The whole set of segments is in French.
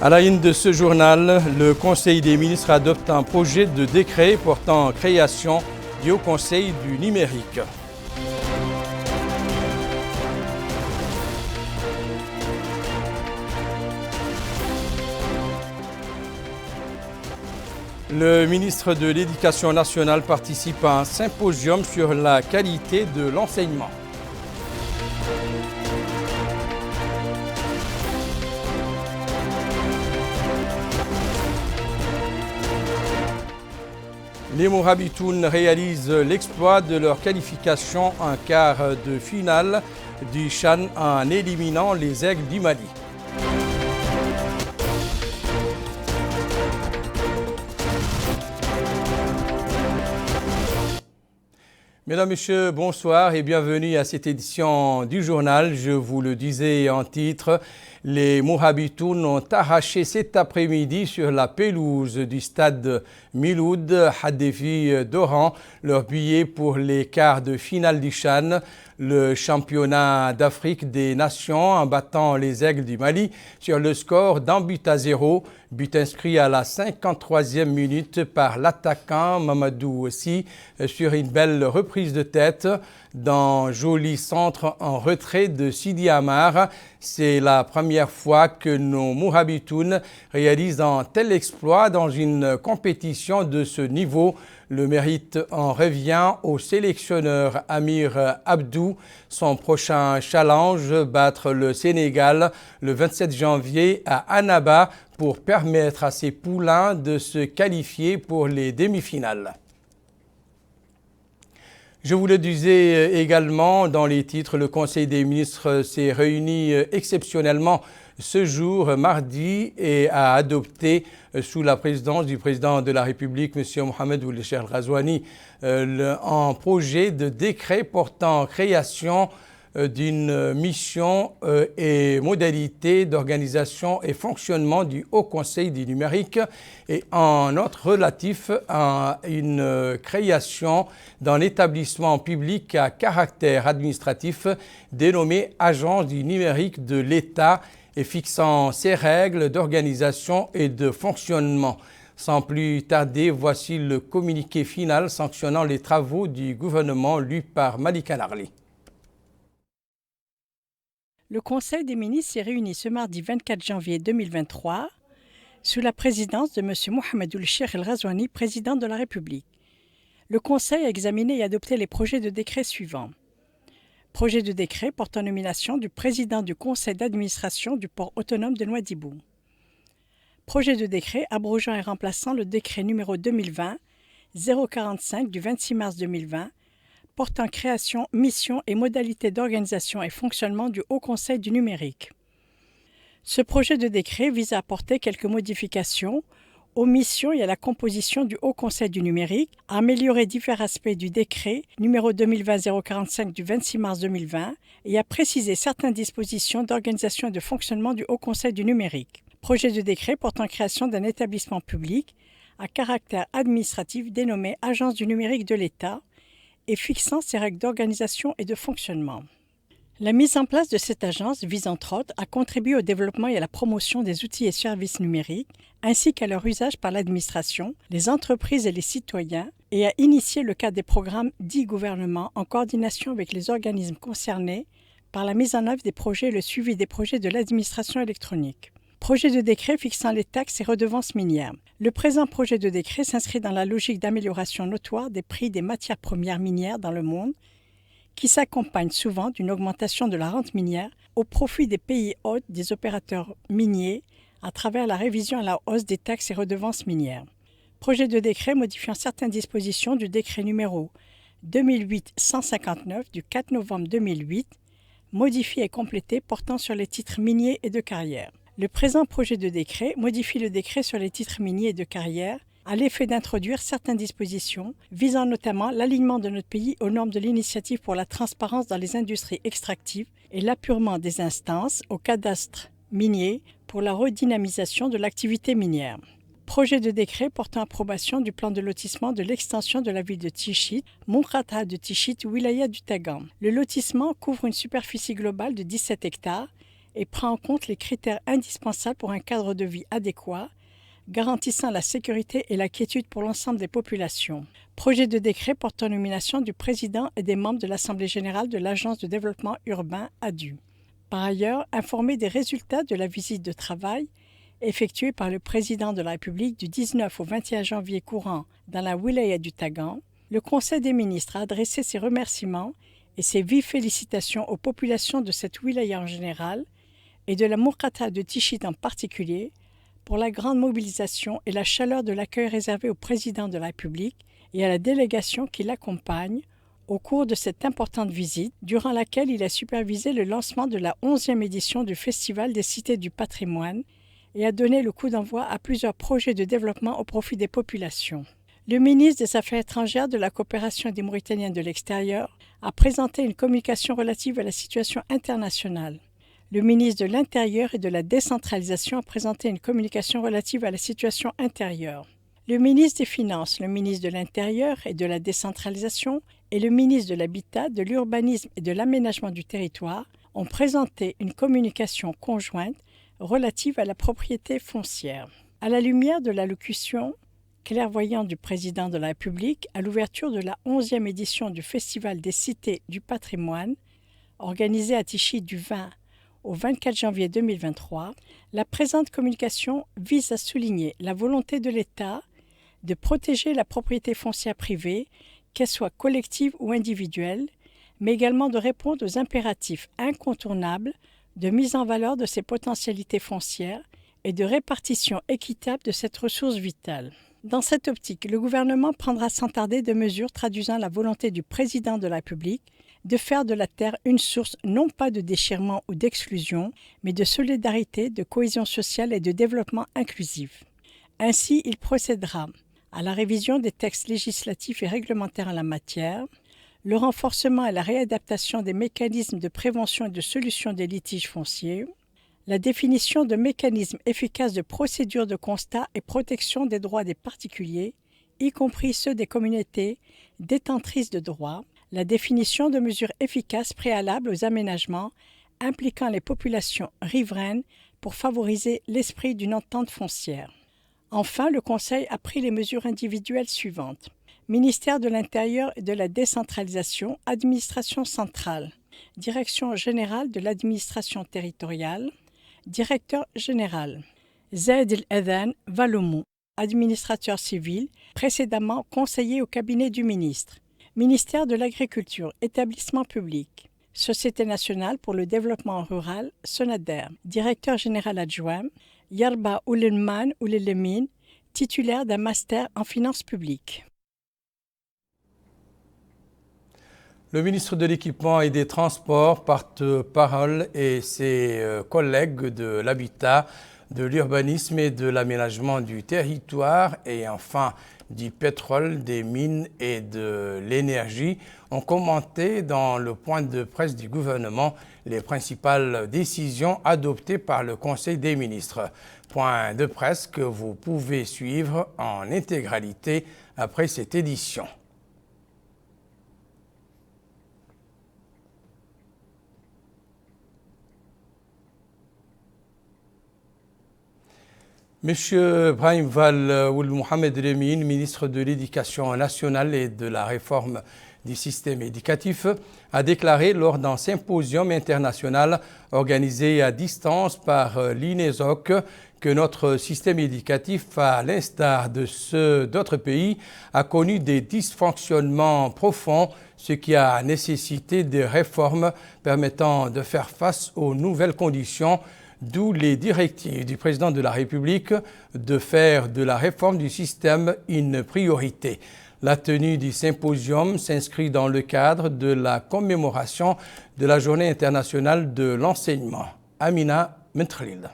À la une de ce journal, le Conseil des ministres adopte un projet de décret portant création du Haut Conseil du numérique. Le ministre de l'Éducation nationale participe à un symposium sur la qualité de l'enseignement. Les Mourabitoun réalisent l'exploit de leur qualification en quart de finale du CHAN en éliminant les Aigles du Mali. Mesdames, Messieurs, bonsoir et bienvenue à cette édition du journal. Je vous le disais en titre, les Mourabitoun ont arraché cet après-midi sur la pelouse du stade Miloud Haddefi d'Oran leur billet pour les quarts de finale du CHAN, le championnat d'Afrique des Nations, en battant les Aigles du Mali sur le score d'1-0, but inscrit à la 53e minute par l'attaquant Mamadou Ossi sur une belle reprise de tête d'un joli centre en retrait de Sidi Amar. C'est la première fois que nos Mourabitoun réalisent un tel exploit dans une compétition de ce niveau. Le mérite en revient au sélectionneur Amir Abdou. Son prochain challenge, battre le Sénégal le 27 janvier à Annaba pour permettre à ses poulains de se qualifier pour les demi-finales. Je vous le disais également dans les titres, le Conseil des ministres s'est réuni exceptionnellement ce jour, mardi, et a adopté, sous la présidence du président de la République, M. Mohamed Ould Cheikh El Ghazouani, un projet de décret portant création d'une mission et modalités d'organisation et fonctionnement du Haut Conseil du numérique et un autre relatif à une création d'un établissement public à caractère administratif dénommé Agence du numérique de l'État et fixant ses règles d'organisation et de fonctionnement. Sans plus tarder, voici le communiqué final sanctionnant les travaux du gouvernement lu par Malika Narli. Le Conseil des ministres s'est réuni ce mardi 24 janvier 2023 sous la présidence de M. Mohamed Ould Cheikh El Ghazouani, président de la République. Le Conseil a examiné et adopté les projets de décret suivants. Projet de décret portant nomination du président du conseil d'administration du port autonome de Nouadhibou. Projet de décret abrogeant et remplaçant le décret numéro 2020-045 du 26 mars 2020 portant création, mission et modalités d'organisation et fonctionnement du Haut Conseil du numérique. Ce projet de décret vise à apporter quelques modifications aux missions et à la composition du Haut Conseil du numérique, à améliorer divers aspects du décret numéro 2020-045 du 26 mars 2020 et à préciser certaines dispositions d'organisation et de fonctionnement du Haut Conseil du numérique. Projet de décret portant création d'un établissement public à caractère administratif dénommé Agence du numérique de l'État et fixant ses règles d'organisation et de fonctionnement. La mise en place de cette agence vise entre autres à contribuer au développement et à la promotion des outils et services numériques, ainsi qu'à leur usage par l'administration, les entreprises et les citoyens, et à initier le cadre des programmes dits gouvernement en coordination avec les organismes concernés par la mise en œuvre des projets et le suivi des projets de l'administration électronique. Projet de décret fixant les taxes et redevances minières. Le présent projet de décret s'inscrit dans la logique d'amélioration notoire des prix des matières premières minières dans le monde, qui s'accompagne souvent d'une augmentation de la rente minière au profit des pays hôtes des opérateurs miniers à travers la révision à la hausse des taxes et redevances minières. Projet de décret modifiant certaines dispositions du décret numéro 2008-159 du 4 novembre 2008, modifié et complété portant sur les titres miniers et de carrière. Le présent projet de décret modifie le décret sur les titres miniers et de carrière à l'effet d'introduire certaines dispositions visant notamment l'alignement de notre pays aux normes de l'initiative pour la transparence dans les industries extractives et l'appurement des instances au cadastre minier pour la redynamisation de l'activité minière. Projet de décret portant approbation du plan de lotissement de l'extension de la ville de Tichit, Moukhatha de Tichit, wilaya du Tagam. Le lotissement couvre une superficie globale de 17 hectares et prend en compte les critères indispensables pour un cadre de vie adéquat, garantissant la sécurité et la quiétude pour l'ensemble des populations. Projet de décret portant nomination du président et des membres de l'Assemblée générale de l'Agence de développement urbain ADU. Par ailleurs, informé des résultats de la visite de travail effectuée par le président de la République du 19 au 21 janvier courant dans la wilaya du Tagan, le Conseil des ministres a adressé ses remerciements et ses vives félicitations aux populations de cette wilaya en général et de la Mourkhata de Tichit en particulier pour la grande mobilisation et la chaleur de l'accueil réservé au président de la République et à la délégation qui l'accompagne au cours de cette importante visite, durant laquelle il a supervisé le lancement de la 11e édition du Festival des Cités du Patrimoine et a donné le coup d'envoi à plusieurs projets de développement au profit des populations. Le ministre des Affaires étrangères, de la coopération et des Mauritaniens de l'extérieur a présenté une communication relative à la situation internationale. Le ministre de l'Intérieur et de la décentralisation a présenté une communication relative à la situation intérieure. Le ministre des Finances, le ministre de l'Intérieur et de la décentralisation et le ministre de l'Habitat, de l'Urbanisme et de l'Aménagement du territoire ont présenté une communication conjointe relative à la propriété foncière. À la lumière de l'allocution clairvoyante du président de la République à l'ouverture de la 11e édition du Festival des Cités du Patrimoine, organisé à Tichit du 20 au 24 janvier 2023, la présente communication vise à souligner la volonté de l'État de protéger la propriété foncière privée, qu'elle soit collective ou individuelle, mais également de répondre aux impératifs incontournables de mise en valeur de ses potentialités foncières et de répartition équitable de cette ressource vitale. Dans cette optique, le gouvernement prendra sans tarder des mesures traduisant la volonté du président de la République de faire de la terre une source non pas de déchirement ou d'exclusion, mais de solidarité, de cohésion sociale et de développement inclusif. Ainsi, il procédera à la révision des textes législatifs et réglementaires en la matière, le renforcement et la réadaptation des mécanismes de prévention et de solution des litiges fonciers, la définition de mécanismes efficaces de procédure de constat et protection des droits des particuliers, y compris ceux des communautés détentrices de droits, la définition de mesures efficaces préalables aux aménagements impliquant les populations riveraines pour favoriser l'esprit d'une entente foncière. Enfin, le Conseil a pris les mesures individuelles suivantes. Ministère de l'Intérieur et de la décentralisation, Administration centrale, Direction générale de l'administration territoriale, Directeur général. Zaid El-Adhan Valomou, administrateur civil, précédemment conseiller au cabinet du ministre. Ministère de l'Agriculture, Établissement public. Société nationale pour le développement rural, SONADER. Directeur général adjoint, Yarba Oulenman Oulelemin, titulaire d'un master en finances publiques. Le ministre de l'Équipement et des Transports, porte-parole, et ses collègues de l'Habitat, de l'Urbanisme et de l'Aménagement du territoire et enfin du pétrole, des mines et de l'énergie ont commenté dans le point de presse du gouvernement les principales décisions adoptées par le Conseil des ministres. Point de presse que vous pouvez suivre en intégralité après cette édition. Monsieur Brahim Val Ould Mohamed Lemine, ministre de l'Éducation nationale et de la réforme du système éducatif, a déclaré lors d'un symposium international organisé à distance par l'INESOC que notre système éducatif, à l'instar de ceux d'autres pays, a connu des dysfonctionnements profonds, ce qui a nécessité des réformes permettant de faire face aux nouvelles conditions, d'où les directives du président de la République de faire de la réforme du système une priorité. La tenue du symposium s'inscrit dans le cadre de la commémoration de la Journée internationale de l'enseignement. Amina Mentril.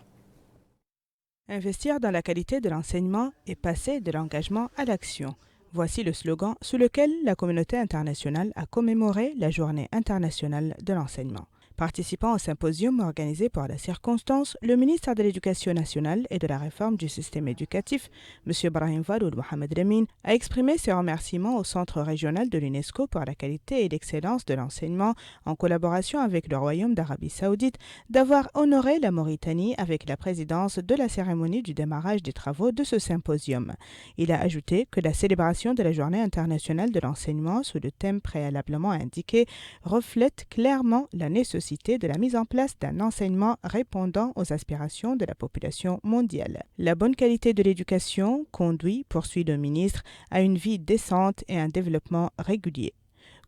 Investir dans la qualité de l'enseignement et passer de l'engagement à l'action. Voici le slogan sous lequel la communauté internationale a commémoré la Journée internationale de l'enseignement. Participant au symposium organisé pour la circonstance, le ministre de l'Éducation nationale et de la réforme du système éducatif, M. Brahim Waloud Mohamed Lamine, a exprimé ses remerciements au Centre régional de l'UNESCO pour la qualité et l'excellence de l'enseignement en collaboration avec le Royaume d'Arabie saoudite d'avoir honoré la Mauritanie avec la présidence de la cérémonie du démarrage des travaux de ce symposium. Il a ajouté que la célébration de la Journée internationale de l'enseignement sous le thème préalablement indiqué reflète clairement la nécessité de la mise en place d'un enseignement répondant aux aspirations de la population mondiale. La bonne qualité de l'éducation conduit, poursuit le ministre, à une vie décente et un développement régulier.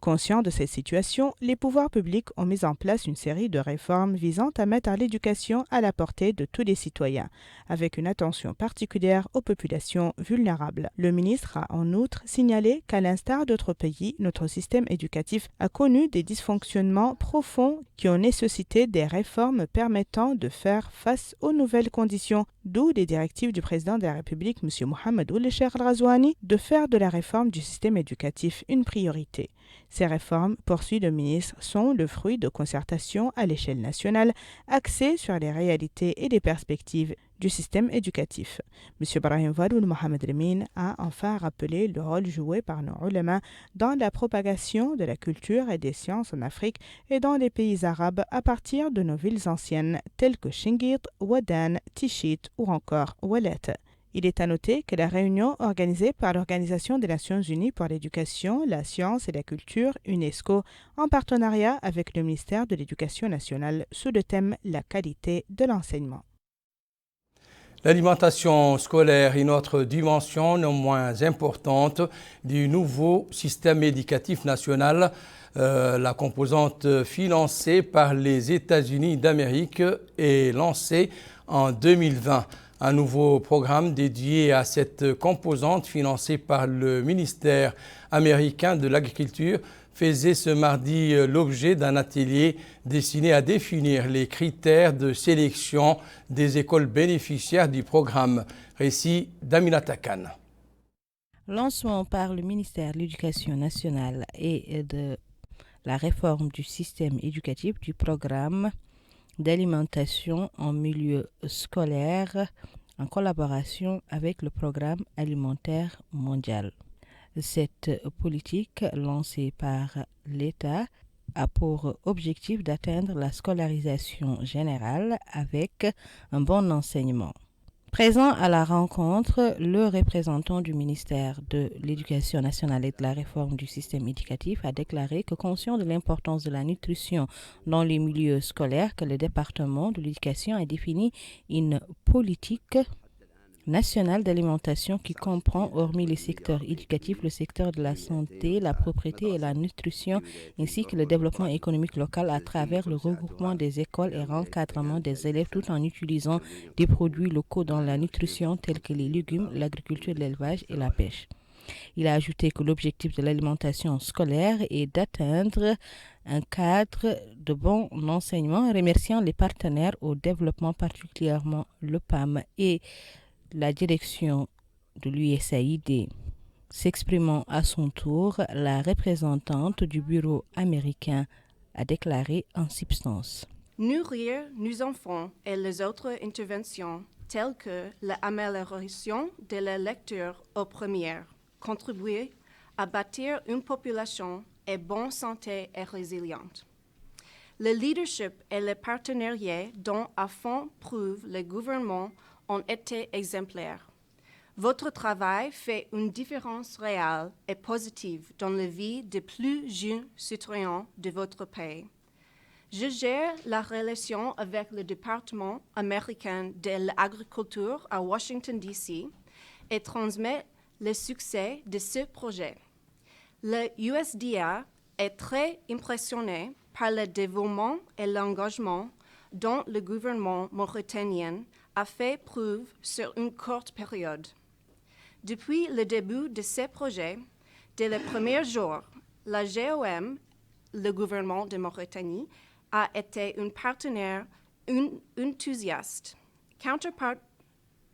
Conscients de cette situation, les pouvoirs publics ont mis en place une série de réformes visant à mettre l'éducation à la portée de tous les citoyens, avec une attention particulière aux populations vulnérables. Le ministre a en outre signalé qu'à l'instar d'autres pays, notre système éducatif a connu des dysfonctionnements profonds qui ont nécessité des réformes permettant de faire face aux nouvelles conditions, d'où les directives du président de la République, M. Mohamed Ould Cheikh Al-Ghazouani, de faire de la réforme du système éducatif une priorité. Ces réformes, poursuit le ministre, sont le fruit de concertations à l'échelle nationale axées sur les réalités et les perspectives du système éducatif. M. Brahim Waloud Mohamed Lamine a enfin rappelé le rôle joué par nos ulama dans la propagation de la culture et des sciences en Afrique et dans les pays arabes à partir de nos villes anciennes telles que Shingit, Wadan, Tichit ou encore Walet. Il est à noter que la réunion organisée par l'Organisation des Nations Unies pour l'éducation, la science et la culture, UNESCO, en partenariat avec le ministère de l'Éducation nationale sous le thème « La qualité de l'enseignement ». L'alimentation scolaire est une autre dimension non moins importante du nouveau système éducatif national. La composante financée par les États-Unis d'Amérique est lancée en 2020. Un nouveau programme dédié à cette composante financé par le ministère américain de l'Agriculture faisait ce mardi l'objet d'un atelier destiné à définir les critères de sélection des écoles bénéficiaires du programme. Récit d'Aminata Khan. Lancement par le ministère de l'Éducation nationale et de la réforme du système éducatif du programme d'alimentation en milieu scolaire en collaboration avec le Programme alimentaire mondial. Cette politique lancée par l'État a pour objectif d'atteindre la scolarisation générale avec un bon enseignement. Présent à la rencontre, le représentant du ministère de l'Éducation nationale et de la réforme du système éducatif a déclaré que, conscient de l'importance de la nutrition dans les milieux scolaires, que le département de l'éducation a défini une politique nationale d'alimentation qui comprend, hormis les secteurs éducatifs, le secteur de la santé, la propriété et la nutrition, ainsi que le développement économique local à travers le regroupement des écoles et l'encadrement des élèves tout en utilisant des produits locaux dans la nutrition tels que les légumes, l'agriculture, l'élevage et la pêche. Il a ajouté que l'objectif de l'alimentation scolaire est d'atteindre un cadre de bon enseignement, remerciant les partenaires au développement, particulièrement le PAM et la direction de l'USAID. S'exprimant à son tour, la représentante du bureau américain a déclaré en substance: Nourrir nos enfants et les autres interventions telles que l'amélioration de la lecture aux premières contribuent à bâtir une population en bonne santé et résiliente. Le leadership et le partenariat dont à fond preuve le gouvernement ont été exemplaires. Votre travail fait une différence réelle et positive dans la vie des plus jeunes citoyens de votre pays. Je gère la relation avec le département américain de l'agriculture à Washington, D.C. et transmets le succès de ce projet. Le USDA est très impressionné par le dévouement et l'engagement dont le gouvernement mauritanien a fait preuve sur une courte période. Depuis le début de ce projet, dès le premier jour, la GOM, le gouvernement de Mauritanie, a été un partenaire enthousiaste. Counterpart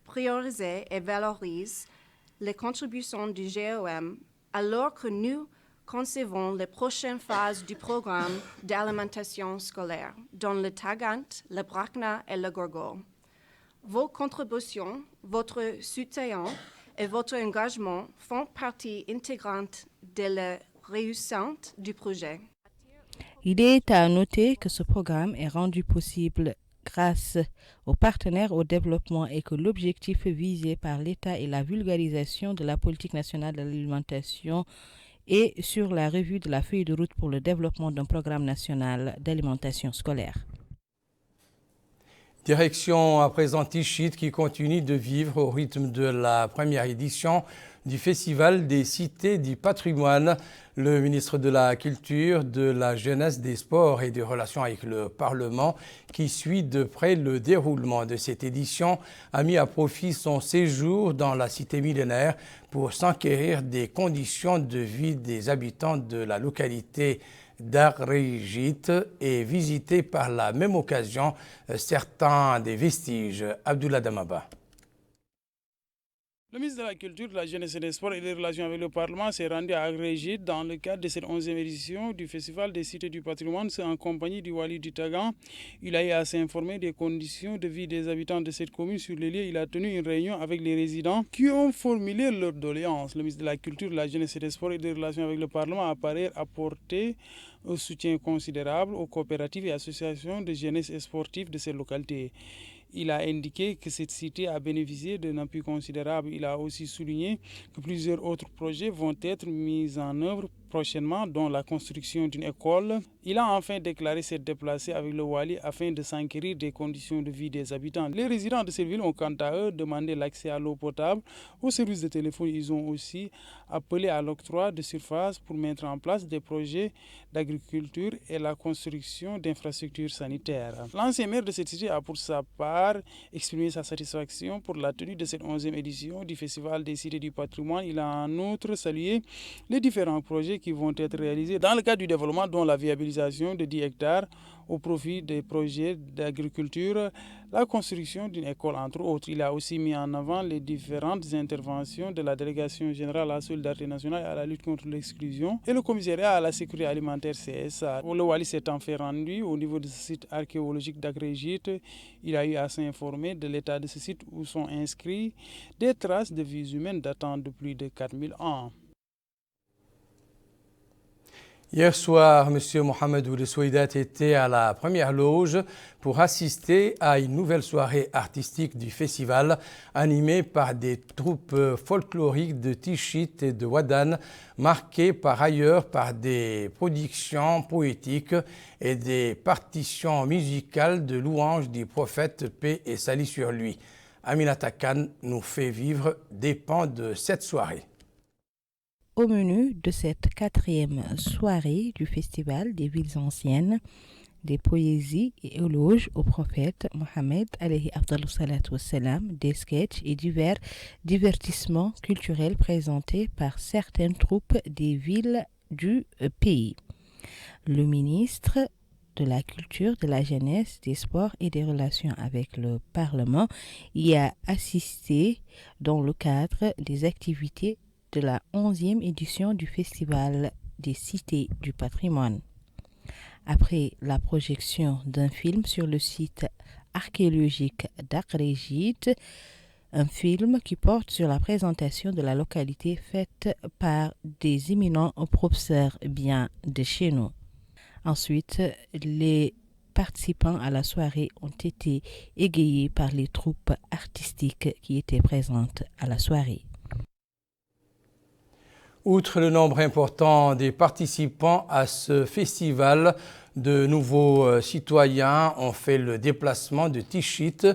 priorise et valorise les contributions du GOM alors que nous concevons les prochaines phases du programme d'alimentation scolaire dans le Tagant, le Brakna et le Gorgol. Vos contributions, votre soutien et votre engagement font partie intégrante de la réussite du projet. Il est à noter que ce programme est rendu possible grâce aux partenaires au développement et que l'objectif visé par l'État est la vulgarisation de la politique nationale de l'alimentation et sur la revue de la feuille de route pour le développement d'un programme national d'alimentation scolaire. Direction à présent Tichit qui continue de vivre au rythme de la première édition du Festival des cités du patrimoine. Le ministre de la Culture, de la Jeunesse, des Sports et des Relations avec le Parlement, qui suit de près le déroulement de cette édition, a mis à profit son séjour dans la cité millénaire pour s'enquérir des conditions de vie des habitants de la localité d'Arrejit et visiter par la même occasion certains des vestiges. Abdullah Damaba. Le ministre de la Culture, de la Jeunesse et des Sports et des Relations avec le Parlement s'est rendu à Arrejit dans le cadre de cette 11e édition du Festival des cités du patrimoine en compagnie du Wali du Tagan. Il a eu à s'informer des conditions de vie des habitants de cette commune sur les lieux. Il a tenu une réunion avec les résidents qui ont formulé leurs doléances. Le ministre de la Culture, de la Jeunesse et des Sports et des Relations avec le Parlement a par ailleurs apporté un soutien considérable aux coopératives et associations de jeunesse et sportives de ces localités. Il a indiqué que cette cité a bénéficié d'un appui considérable. Il a aussi souligné que plusieurs autres projets vont être mis en œuvre prochainement, dont la construction d'une école. Il a enfin déclaré s'être déplacé avec le Wali afin de s'enquérir des conditions de vie des habitants. Les résidents de cette ville ont quant à eux demandé l'accès à l'eau potable, aux services de téléphone. Ils ont aussi appelé à l'octroi de surface pour mettre en place des projets d'agriculture et la construction d'infrastructures sanitaires. L'ancien maire de cette cité a pour sa part exprimé sa satisfaction pour la tenue de cette 11e édition du Festival des cités du patrimoine. Il a en outre salué les différents projets qui vont être réalisés dans le cadre du développement, dont la viabilisation de 10 hectares au profit des projets d'agriculture, la construction d'une école, entre autres. Il a aussi mis en avant les différentes interventions de la Délégation générale à la solidarité nationale et à la lutte contre l'exclusion et le commissariat à la sécurité alimentaire CSA. Le Wali s'est en fait rendu au niveau du site archéologique d'Arrejit. Il a eu à s'informer de l'état de ce site où sont inscrits des traces de vies humaines datant de plus de 4000 ans. Hier soir, M. Mohamed Ould Souidat était à la première loge pour assister à une nouvelle soirée artistique du festival animée par des troupes folkloriques de Tichit et de Wadan, marquée par ailleurs par des productions poétiques et des partitions musicales de louanges du prophète, paix et salut sur lui. Aminata Khan nous fait vivre des pans de cette soirée. Au menu de cette 4e soirée du Festival des villes anciennes, des poésies et éloges au prophète Mohammed alayhi afdalu salatu wassalam, des sketchs et divers divertissements culturels présentés par certaines troupes des villes du pays. Le ministre de la Culture, de la Jeunesse, des Sports et des Relations avec le Parlement y a assisté dans le cadre des activités de la 11e édition du Festival des cités du patrimoine. Après la projection d'un film sur le site archéologique d'Arrejit, un film qui porte sur la présentation de la localité faite par des éminents professeurs bien de chez nous. Ensuite, les participants à la soirée ont été égayés par les troupes artistiques qui étaient présentes à la soirée. Outre le nombre important des participants à ce festival, de nouveaux citoyens ont fait le déplacement de Tichit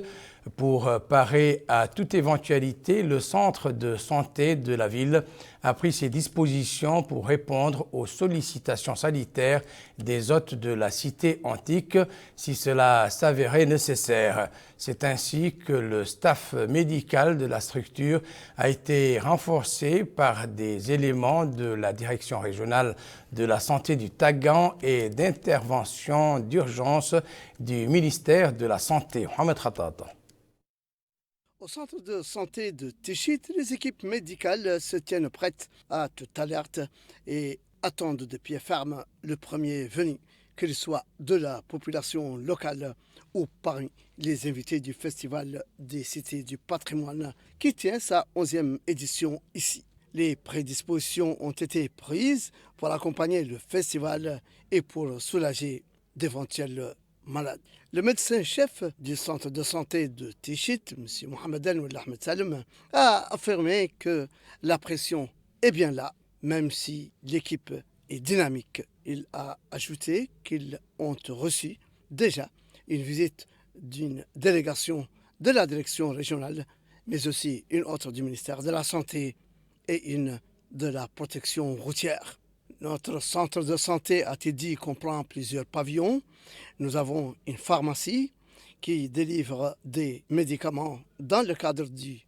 pour parer à toute éventualité. Le centre de santé de la ville a pris ses dispositions pour répondre aux sollicitations sanitaires des hôtes de la cité antique si cela s'avérait nécessaire. C'est ainsi que le staff médical de la structure a été renforcé par des éléments de la direction régionale de la santé du Tagan et d'intervention d'urgence du ministère de la Santé. Mohamed Khatata. Au centre de santé de Tichit, les équipes médicales se tiennent prêtes à toute alerte et attendent de pied ferme le premier venu, qu'il soit de la population locale ou parmi les invités du Festival des cités du patrimoine qui tient sa 11e édition ici. Les prédispositions ont été prises pour accompagner le festival et pour soulager d'éventuels malades. Le médecin-chef du centre de santé de Tichit, M. Mohamed Ahmed Salem, a affirmé que la pression est bien là, même si l'équipe est dynamique. Il a ajouté qu'ils ont reçu déjà une visite d'une délégation de la direction régionale, mais aussi une autre du ministère de la Santé et une de la protection routière. Notre centre de santé, a-t-il dit, comprend plusieurs pavillons. Nous avons une pharmacie qui délivre des médicaments dans le cadre du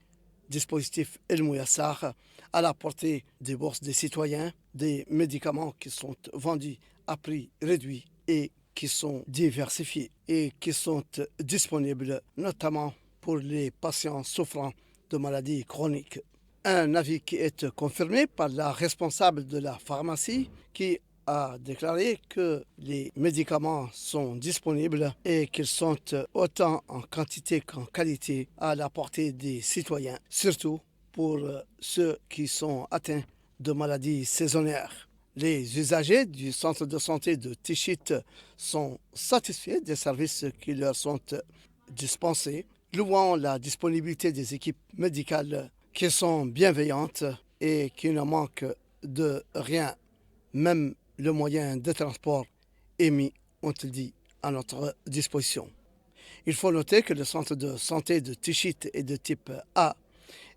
dispositif El Mouyassar à la portée des bourses des citoyens, des médicaments qui sont vendus à prix réduit et qui sont diversifiés et qui sont disponibles notamment pour les patients souffrant de maladies chroniques. Un avis qui est confirmé par la responsable de la pharmacie qui a déclaré que les médicaments sont disponibles et qu'ils sont autant en quantité qu'en qualité à la portée des citoyens, surtout pour ceux qui sont atteints de maladies saisonnières. Les usagers du centre de santé de Tichit sont satisfaits des services qui leur sont dispensés, louant la disponibilité des équipes médicales qui sont bienveillantes et qui ne manquent de rien. Même le moyen de transport est mis, ont-ils dit, à notre disposition. Il faut noter que le centre de santé de Tichit est de type A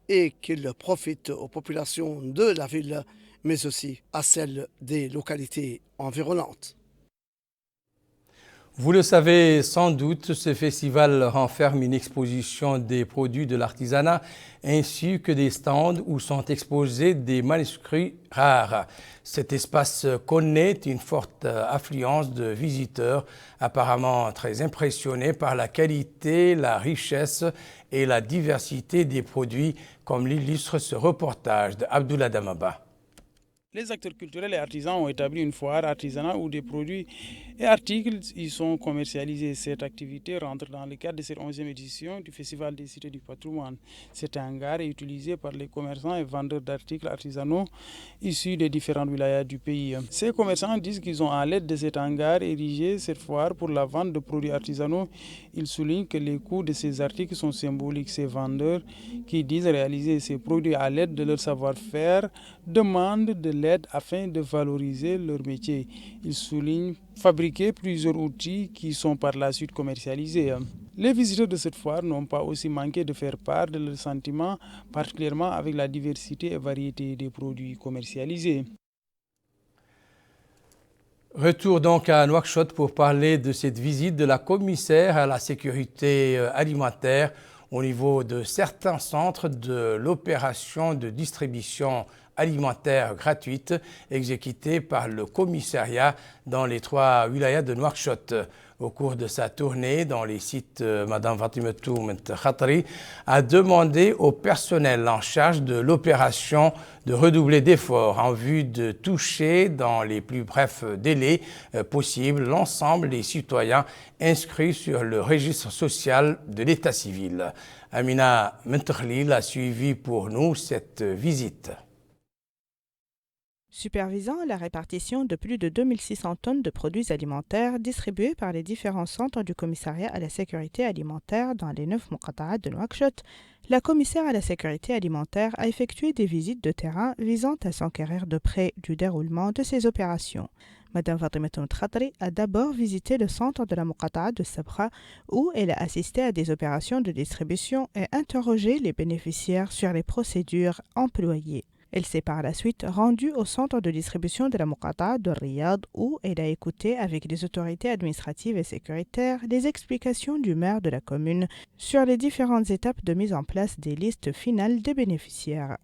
et qu'il profite aux populations de la ville, mais aussi à celles des localités environnantes. Vous le savez sans doute, ce festival renferme une exposition des produits de l'artisanat ainsi que des stands où sont exposés des manuscrits rares. Cet espace connaît une forte affluence de visiteurs, apparemment très impressionnés par la qualité, la richesse et la diversité des produits, comme l'illustre ce reportage d'Abdullah Damaba. Les acteurs culturels et artisans ont établi une foire artisanale où des produits et articles y sont commercialisés. Cette activité rentre dans le cadre de cette 11e édition du Festival des cités du patrimoine. Cet hangar est utilisé par les commerçants et vendeurs d'articles artisanaux issus des différentes wilayas du pays. Ces commerçants disent qu'ils ont à l'aide de cet hangar érigé cette foire pour la vente de produits artisanaux. Ils soulignent que les coûts de ces articles sont symboliques. Ces vendeurs qui disent réaliser ces produits à l'aide de leur savoir-faire demandent de l'aide afin de valoriser leur métier. Ils soulignent fabriquer plusieurs outils qui sont par la suite commercialisés. Les visiteurs de cette foire n'ont pas aussi manqué de faire part de leurs sentiments, particulièrement avec la diversité et variété des produits commercialisés. Retour donc à Nouakchott pour parler de cette visite de la commissaire à la sécurité alimentaire au niveau de certains centres de l'opération de distribution alimentaire gratuite exécutée par le commissariat dans les 3 wilayas de Nouakchott. Au cours de sa tournée dans les sites, Mme Fatimatou Khatri a demandé au personnel en charge de l'opération de redoubler d'efforts en vue de toucher dans les plus brefs délais possibles l'ensemble des citoyens inscrits sur le registre social de l'état civil. Amina Mentkhlil a suivi pour nous cette visite. Supervisant la répartition de plus de 2600 tonnes de produits alimentaires distribués par les différents centres du commissariat à la sécurité alimentaire dans les 9 muqata'at de Nouakchott, la commissaire à la sécurité alimentaire a effectué des visites de terrain visant à s'enquérir de près du déroulement de ces opérations. Madame Fatimatou Khatri a d'abord visité le centre de la muqata'a de Sabra où elle a assisté à des opérations de distribution et interrogé les bénéficiaires sur les procédures employées. Elle s'est par la suite rendue au centre de distribution de la muqata'a de Riyad où elle a écouté avec les autorités administratives et sécuritaires les explications du maire de la commune sur les différentes étapes de mise en place des listes finales des bénéficiaires.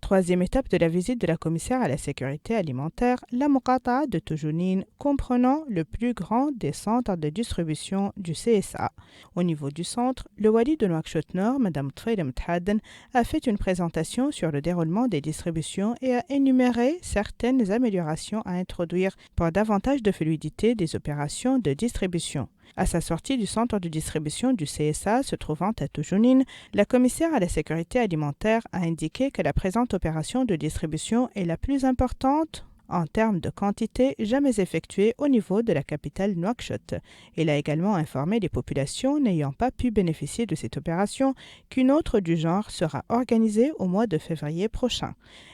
Troisième étape de la visite de la commissaire à la sécurité alimentaire, la Muqata'a de Toujounine, comprenant le plus grand des centres de distribution du CSA. Au niveau du centre, le wali de Nouakchott Nord, Mme Tfaïda Mthaden, a fait une présentation sur le déroulement des distributions et a énuméré certaines améliorations à introduire pour davantage de fluidité des opérations de distribution. À sa sortie du centre de distribution du CSA se trouvant à Toujounine, la commissaire à la sécurité alimentaire a indiqué que la présente opération de distribution est la plus importante en termes de quantité jamais effectuée au niveau de la capitale Nouakchott. Il a également informé les populations n'ayant pas pu bénéficier de cette opération qu'une autre du genre sera organisée au mois de février prochain.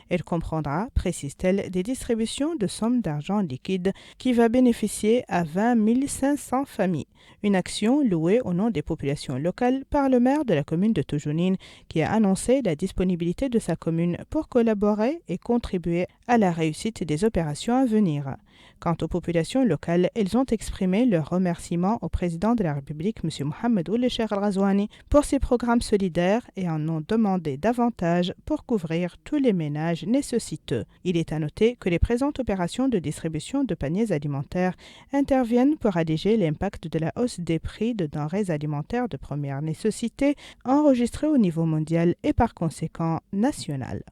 Elle comprendra, précise-t-elle, des distributions de sommes d'argent liquide qui va bénéficier à 20 500 familles. Une action louée au nom des populations locales par le maire de la commune de Toujounine qui a annoncé la disponibilité de sa commune pour collaborer et contribuer à la réussite des opérations à venir. Quant aux populations locales, elles ont exprimé leur remerciement au président de la République, M. Mohamed Ould Cheikh Al Ghazouani, pour ses programmes solidaires et en ont demandé davantage pour couvrir tous les ménages nécessiteux. Il est à noter que les présentes opérations de distribution de paniers alimentaires interviennent pour alléger l'impact de la hausse des prix de denrées alimentaires de première nécessité enregistrée au niveau mondial et par conséquent national.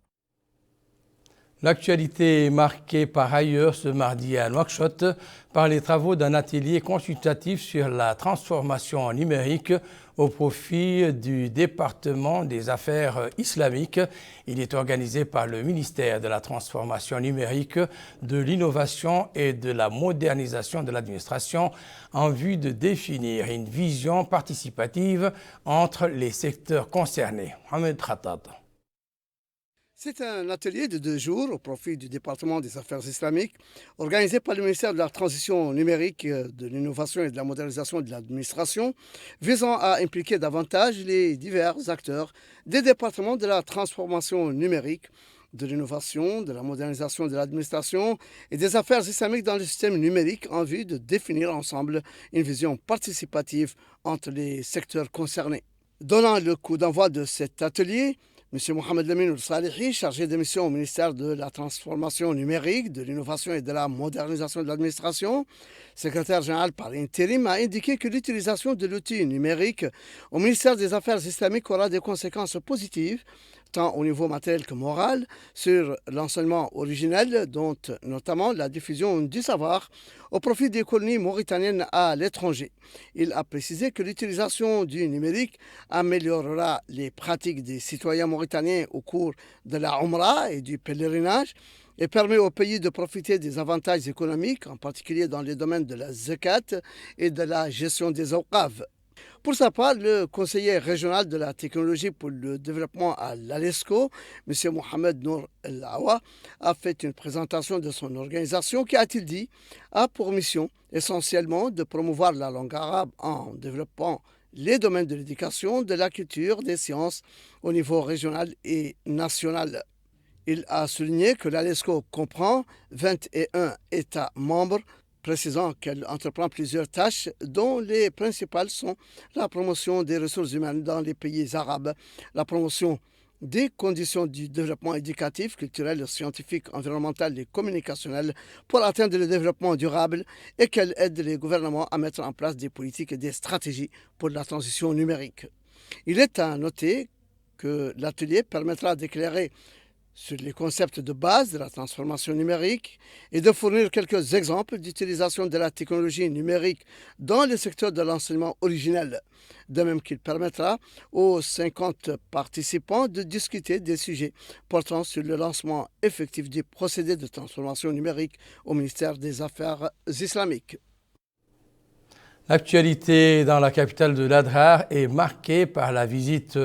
L'actualité est marquée par ailleurs ce mardi à Nouakchott par les travaux d'un atelier consultatif sur la transformation numérique au profit du département des affaires islamiques. Il est organisé par le ministère de la transformation numérique, de l'innovation et de la modernisation de l'administration en vue de définir une vision participative entre les secteurs concernés. Mohamed Khattab. C'est un atelier de 2 jours au profit du département des affaires islamiques organisé par le ministère de la Transition numérique, de l'innovation et de la modernisation de l'administration visant à impliquer davantage les divers acteurs des départements de la transformation numérique, de l'innovation, de la modernisation de l'administration et des affaires islamiques dans le système numérique en vue de définir ensemble une vision participative entre les secteurs concernés. Donnant le coup d'envoi de cet atelier, M. Mohamed Lamine Ould-Salihi, chargé de mission au ministère de la Transformation numérique, de l'innovation et de la modernisation de l'administration, secrétaire général par intérim, a indiqué que l'utilisation de l'outil numérique au ministère des Affaires islamiques aura des conséquences positives, tant au niveau matériel que moral, sur l'enseignement originel, dont notamment la diffusion du savoir au profit des colonies mauritaniennes à l'étranger. Il a précisé que l'utilisation du numérique améliorera les pratiques des citoyens mauritaniens au cours de la Umrah et du pèlerinage et permet au pays de profiter des avantages économiques, en particulier dans les domaines de la zakat et de la gestion des awqaf. Pour sa part, le conseiller régional de la technologie pour le développement à l'ALESCO, M. Mohamed Nour El Awa, a fait une présentation de son organisation qui, a-t-il dit, a pour mission essentiellement de promouvoir la langue arabe en développant les domaines de l'éducation, de la culture, des sciences au niveau régional et national. Il a souligné que l'ALESCO comprend 21 États membres, précisant qu'elle entreprend plusieurs tâches dont les principales sont la promotion des ressources humaines dans les pays arabes, la promotion des conditions du développement éducatif, culturel, scientifique, environnemental et communicationnel pour atteindre le développement durable et qu'elle aide les gouvernements à mettre en place des politiques et des stratégies pour la transition numérique. Il est à noter que l'atelier permettra d'éclairer sur les concepts de base de la transformation numérique et de fournir quelques exemples d'utilisation de la technologie numérique dans le secteur de l'enseignement originel, de même qu'il permettra aux 50 participants de discuter des sujets portant sur le lancement effectif du procédé de transformation numérique au ministère des Affaires islamiques. L'actualité dans la capitale de l'Adrar est marquée par la visite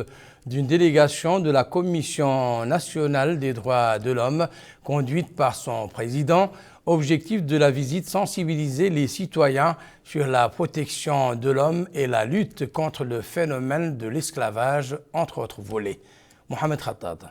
d'une délégation de la Commission nationale des droits de l'homme conduite par son président. Objectif de la visite, sensibiliser les citoyens sur la protection de l'homme et la lutte contre le phénomène de l'esclavage, entre autres volets. Mohamed Khattab.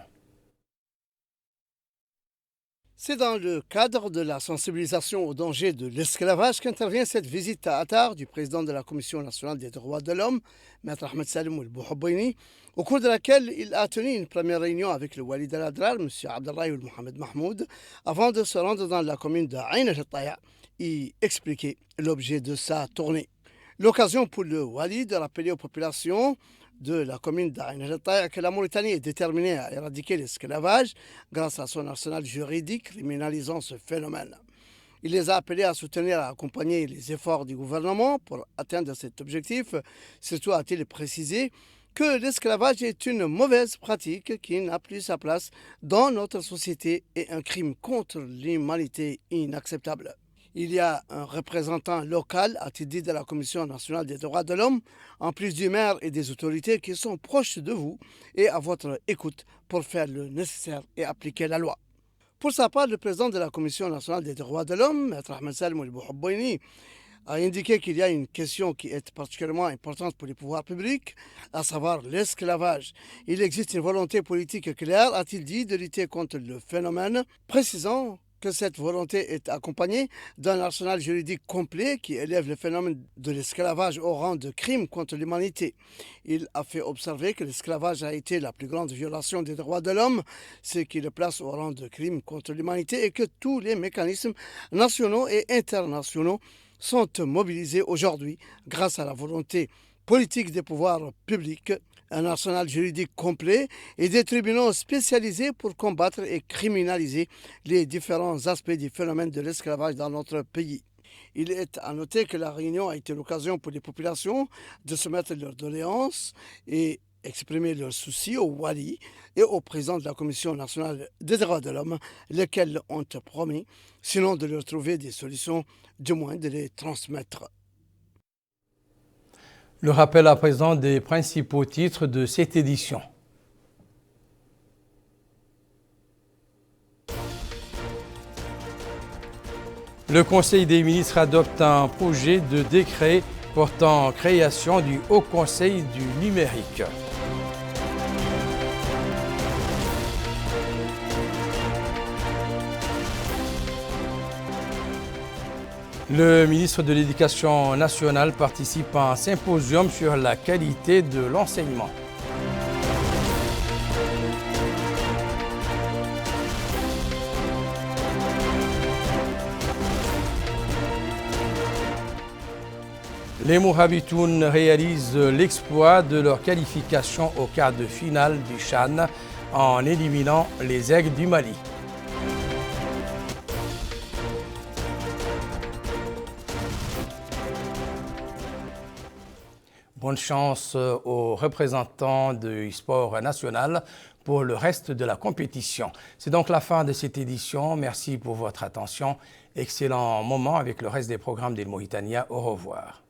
C'est dans le cadre de la sensibilisation au danger de l'esclavage qu'intervient cette visite à Attar du président de la Commission nationale des droits de l'homme, Maître Ahmed Salim El-Bouhobbaini, au cours de laquelle il a tenu une première réunion avec le Wali al-Adrar, M. Abdelrahim Mohamed Mahmoud, avant de se rendre dans la commune de Ain al-Taya et expliquer l'objet de sa tournée. L'occasion pour le Wali de rappeler aux populations de la commune d'Ain al-Taya que la Mauritanie est déterminée à éradiquer l'esclavage grâce à son arsenal juridique criminalisant ce phénomène. Il les a appelés à soutenir et à accompagner les efforts du gouvernement pour atteindre cet objectif. Surtout a-t-il précisé que l'esclavage est une mauvaise pratique qui n'a plus sa place dans notre société et un crime contre l'humanité inacceptable. Il y a un représentant local, a-t-il dit, de la Commission nationale des droits de l'homme, en plus du maire et des autorités qui sont proches de vous et à votre écoute pour faire le nécessaire et appliquer la loi. Pour sa part, le président de la Commission nationale des droits de l'homme, Maître Ahmed Salim El-Bouhobbaini, a indiqué qu'il y a une question qui est particulièrement importante pour les pouvoirs publics, à savoir l'esclavage. Il existe une volonté politique claire, a-t-il dit, de lutter contre le phénomène, précisant que cette volonté est accompagnée d'un arsenal juridique complet qui élève le phénomène de l'esclavage au rang de crime contre l'humanité. Il a fait observer que l'esclavage a été la plus grande violation des droits de l'homme, ce qui le place au rang de crime contre l'humanité, et que tous les mécanismes nationaux et internationaux sont mobilisés aujourd'hui grâce à la volonté politique des pouvoirs publics, un arsenal juridique complet et des tribunaux spécialisés pour combattre et criminaliser les différents aspects du phénomène de l'esclavage dans notre pays. Il est à noter que la réunion a été l'occasion pour les populations de soumettre leurs doléances et exprimer leurs soucis au Wali et au président de la Commission nationale des droits de l'homme, lesquels ont promis, sinon de leur trouver des solutions, du moins de les transmettre. Le rappel à présent des principaux titres de cette édition. Le Conseil des ministres adopte un projet de décret portant création du Haut Conseil du numérique. Le ministre de l'Éducation nationale participe à un symposium sur la qualité de l'enseignement. Les Mourabitoun réalisent l'exploit de leur qualification au quart de finale du CHAN en éliminant les Aigles du Mali. Bonne chance aux représentants du sport national pour le reste de la compétition. C'est donc la fin de cette édition. Merci pour votre attention. Excellent moment avec le reste des programmes d'Il Mauritania. Au revoir.